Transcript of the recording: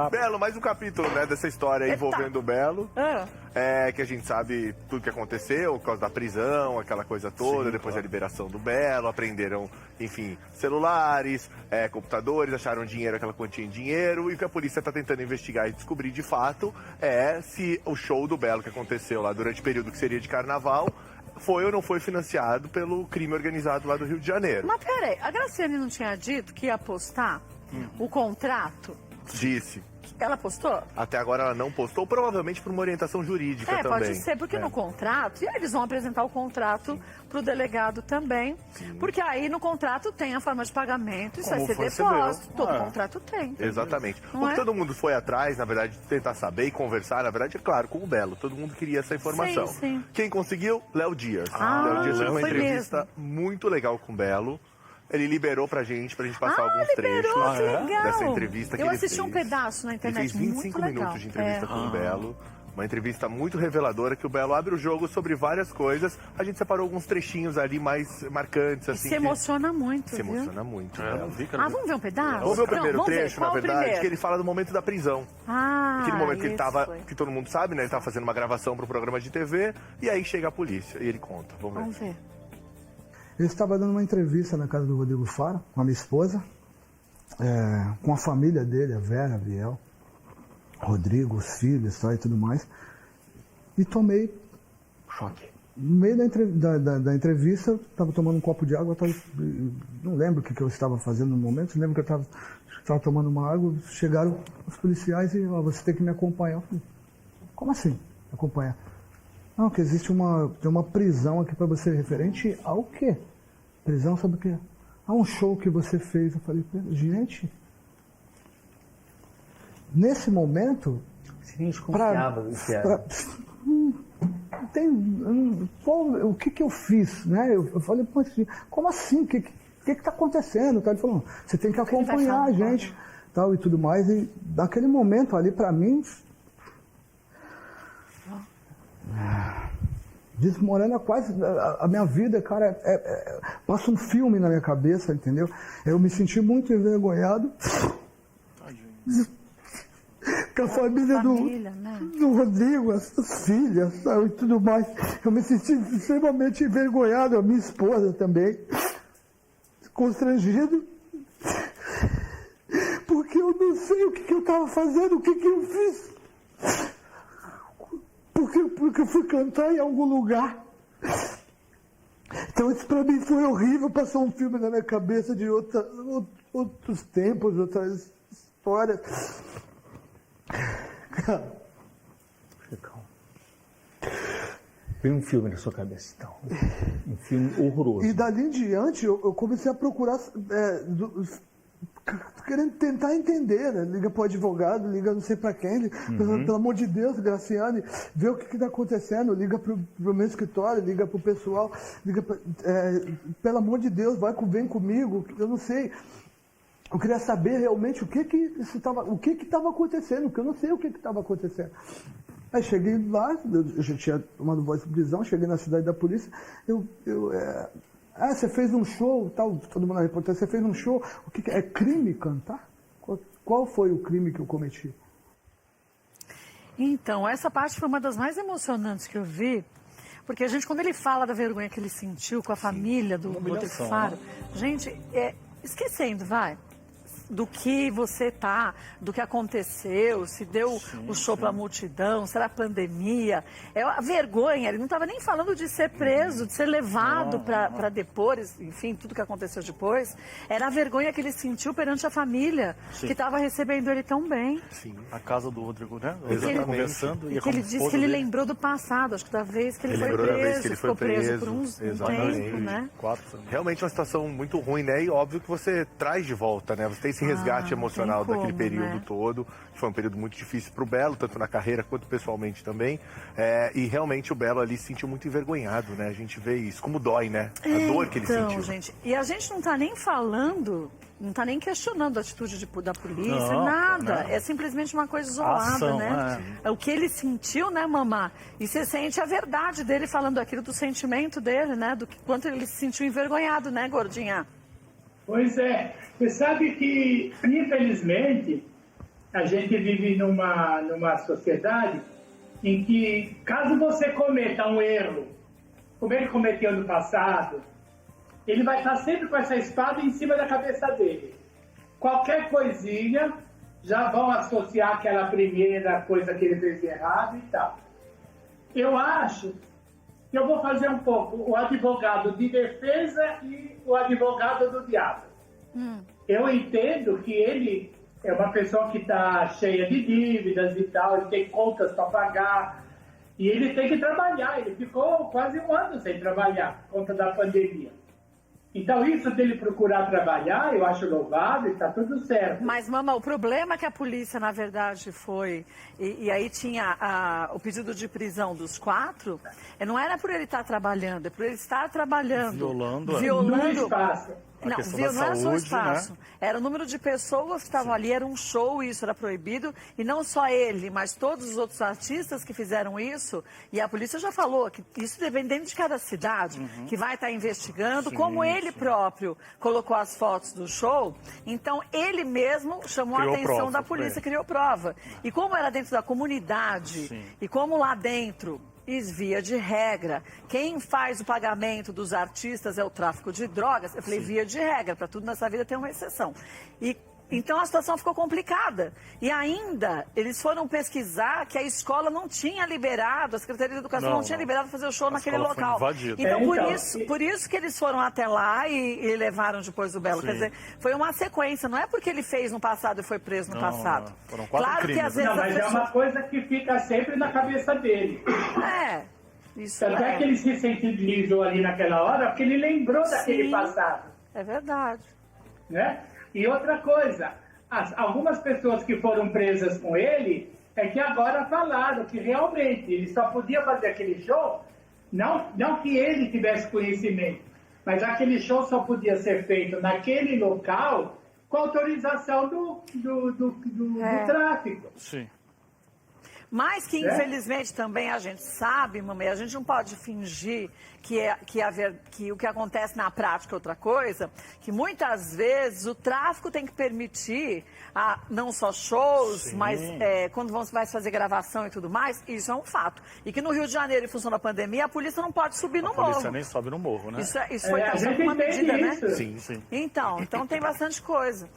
Belo, mais um capítulo, né, dessa história envolvendo o Belo. Que a gente sabe tudo que aconteceu, por causa da prisão, aquela coisa toda, depois da liberação do Belo, apreenderam, enfim, celulares, computadores, acharam dinheiro, aquela quantia em dinheiro, e o que a polícia está tentando investigar e descobrir de fato é se o show do Belo que aconteceu lá durante o período que seria de carnaval foi ou não foi financiado pelo crime organizado lá do Rio de Janeiro. Mas peraí, a Graciane não tinha dito que ia postar o contrato? Disse. Ela postou? Até agora ela não postou, provavelmente por uma orientação jurídica também. Pode ser, porque no contrato, e aí eles vão apresentar o contrato para o delegado também, porque aí no contrato tem a forma de pagamento, isso vai ser depósito, todo contrato tem. Exatamente. Não O que todo mundo foi atrás, na verdade, de tentar saber e conversar, na verdade, é claro, com o Belo. Todo mundo queria essa informação. Sim. Quem conseguiu? Léo Dias. Léo Dias fez uma entrevista muito legal com o Belo. Ele liberou pra gente passar alguns trechos dessa entrevista que ele fez. Eu assisti um pedaço na internet. Ele fez 25 minutos de entrevista com o Belo. Uma entrevista muito reveladora, que o Belo abre o jogo sobre várias coisas. A gente separou alguns trechinhos ali mais marcantes. Assim, se emociona muito, Se emociona muito. vamos ver um pedaço? Vamos ver o primeiro trecho, na verdade, que ele fala do momento da prisão. Aquele momento que ele tava, que todo mundo sabe, né? Ele tava fazendo uma gravação pro programa de TV, e aí chega a polícia, e ele conta. Vamos ver. Eu estava dando uma entrevista na casa do Rodrigo Faro, com a minha esposa, com a família dele, a Vera, a Biel, Rodrigo, os filhos e tudo mais, e tomei choque. No meio da entrevista, eu estava tomando um copo de água, não lembro o que eu estava fazendo no momento, lembro que eu estava tomando uma água, chegaram os policiais e você tem que me acompanhar. Eu falei, como assim, acompanhar? Não, que existe tem uma prisão aqui para você, referente ao quê? Prisão sobre o quê? Um show que você fez. Eu falei, gente, nesse momento... Você nem desconfiava do que era. O que eu fiz, né? Eu falei, como assim? O que está acontecendo? Ele falou, você tem que acompanhar a gente, tal, e tudo mais. E naquele momento ali, para mim... desmorona quase a minha vida, cara, passa um filme na minha cabeça, entendeu? Eu me senti muito envergonhado com a família do Rodrigo, as filhas, sabe, e tudo mais. Eu me senti extremamente envergonhado, a minha esposa também, constrangido, porque eu não sei o que eu estava fazendo, o que eu fiz. Porque eu fui cantar em algum lugar. Então isso pra mim foi horrível, passou um filme na minha cabeça de outros tempos, outras histórias. Tem um filme na sua cabeça, então. Um filme horroroso. E dali em diante eu comecei a procurar... querendo tentar entender, né? Liga para o advogado, liga não sei para quem, pelo amor de Deus, Graciane, vê o que está acontecendo, liga para o meu escritório, liga para o pessoal, pelo amor de Deus, vem comigo, eu não sei. Eu queria saber realmente o que estava acontecendo, porque eu não sei o que estava acontecendo. Aí cheguei lá, eu já tinha tomado voz de prisão, cheguei na cidade da polícia, você fez um show, tal, todo mundo na reportagem, você fez um show, o que é crime cantar? Qual foi o crime que eu cometi? Então, essa parte foi uma das mais emocionantes que eu vi, porque a gente, quando ele fala da vergonha que ele sentiu com a família do Rodrigo Faro, gente, esquecendo, do que você do que aconteceu, se deu o show para a multidão, será pandemia. A vergonha, ele não estava nem falando de ser preso, de ser levado para depor, enfim, tudo que aconteceu depois. Era a vergonha que ele sentiu perante a família, que estava recebendo ele tão bem. Sim, a casa do Rodrigo, né? Exatamente. Conversando. E que ele disse que ele lembrou do passado, acho que da vez que ele foi preso, ficou preso por um tempo, né? Realmente uma situação muito ruim, né? E óbvio que você traz de volta, né? Você tem esse resgate emocional daquele período todo. Foi um período muito difícil para o Belo, tanto na carreira quanto pessoalmente também. E realmente o Belo ali se sentiu muito envergonhado, né? A gente vê isso, como dói, né? A dor que ele sentiu. Gente, e a gente não está nem falando, não está nem questionando a atitude da polícia, nada. É simplesmente uma coisa isolada, né? É o que ele sentiu, né, mamá? E você sente a verdade dele falando aquilo, do sentimento dele, né? Do quanto ele se sentiu envergonhado, né, gordinha? Pois é. Você sabe que, infelizmente, a gente vive numa sociedade em que, caso você cometa um erro, como ele cometeu no passado, ele vai estar sempre com essa espada em cima da cabeça dele. Qualquer coisinha, já vão associar aquela primeira coisa que ele fez de errado e tal. Eu acho que eu vou fazer um pouco o advogado de defesa e o advogado do diabo. Eu entendo que ele é uma pessoa que está cheia de dívidas e tal, ele tem contas para pagar, e ele tem que trabalhar. Ele ficou quase um ano sem trabalhar, por conta da pandemia. Então, isso dele procurar trabalhar, eu acho louvável, está tudo certo. Mas, Mama, o problema é que a polícia, na verdade, foi... E aí tinha o pedido de prisão dos 4, não era por ele estar trabalhando, é por ele estar trabalhando. Violando No espaço. Não, não era só o espaço. Era o número de pessoas que estavam ali, era um show, isso era proibido. E não só ele, mas todos os outros artistas que fizeram isso. E a polícia já falou que isso dependendo de cada cidade, que vai estar investigando, como ele próprio colocou as fotos do show. Então, ele mesmo chamou a atenção da polícia, criou prova. E como era dentro da comunidade, e como lá dentro... via de regra, quem faz o pagamento dos artistas é o tráfico de drogas. Eu falei, via de regra, para tudo nessa vida tem uma exceção. E então a situação ficou complicada. E ainda eles foram pesquisar que a escola não tinha liberado, a Secretaria de Educação não tinha liberado fazer o show naquele local. Então, por isso que eles foram até lá e levaram depois o Belo. Quer dizer, foi uma sequência, não é porque ele fez no passado e foi preso no passado. Foram 4 claro crimes. que às vezes Não, mas é uma coisa que fica sempre na cabeça dele. Isso Tanto é que ele se sensibilizou ali naquela hora, porque ele lembrou daquele passado. É verdade. Né? E outra coisa, algumas pessoas que foram presas com ele, é que agora falaram que realmente ele só podia fazer aquele show, não que ele tivesse conhecimento, mas aquele show só podia ser feito naquele local com autorização do tráfico. Sim. Mas que, infelizmente, também a gente sabe, mamãe, a gente não pode fingir que o que acontece na prática é outra coisa, que muitas vezes o tráfico tem que permitir não só shows, mas quando vai fazer gravação e tudo mais, isso é um fato. E que no Rio de Janeiro, em função da pandemia, a polícia não pode subir no morro. A polícia nem sobe no morro, né? Isso foi uma medida, né? Isso. Sim. Então tem bastante coisa.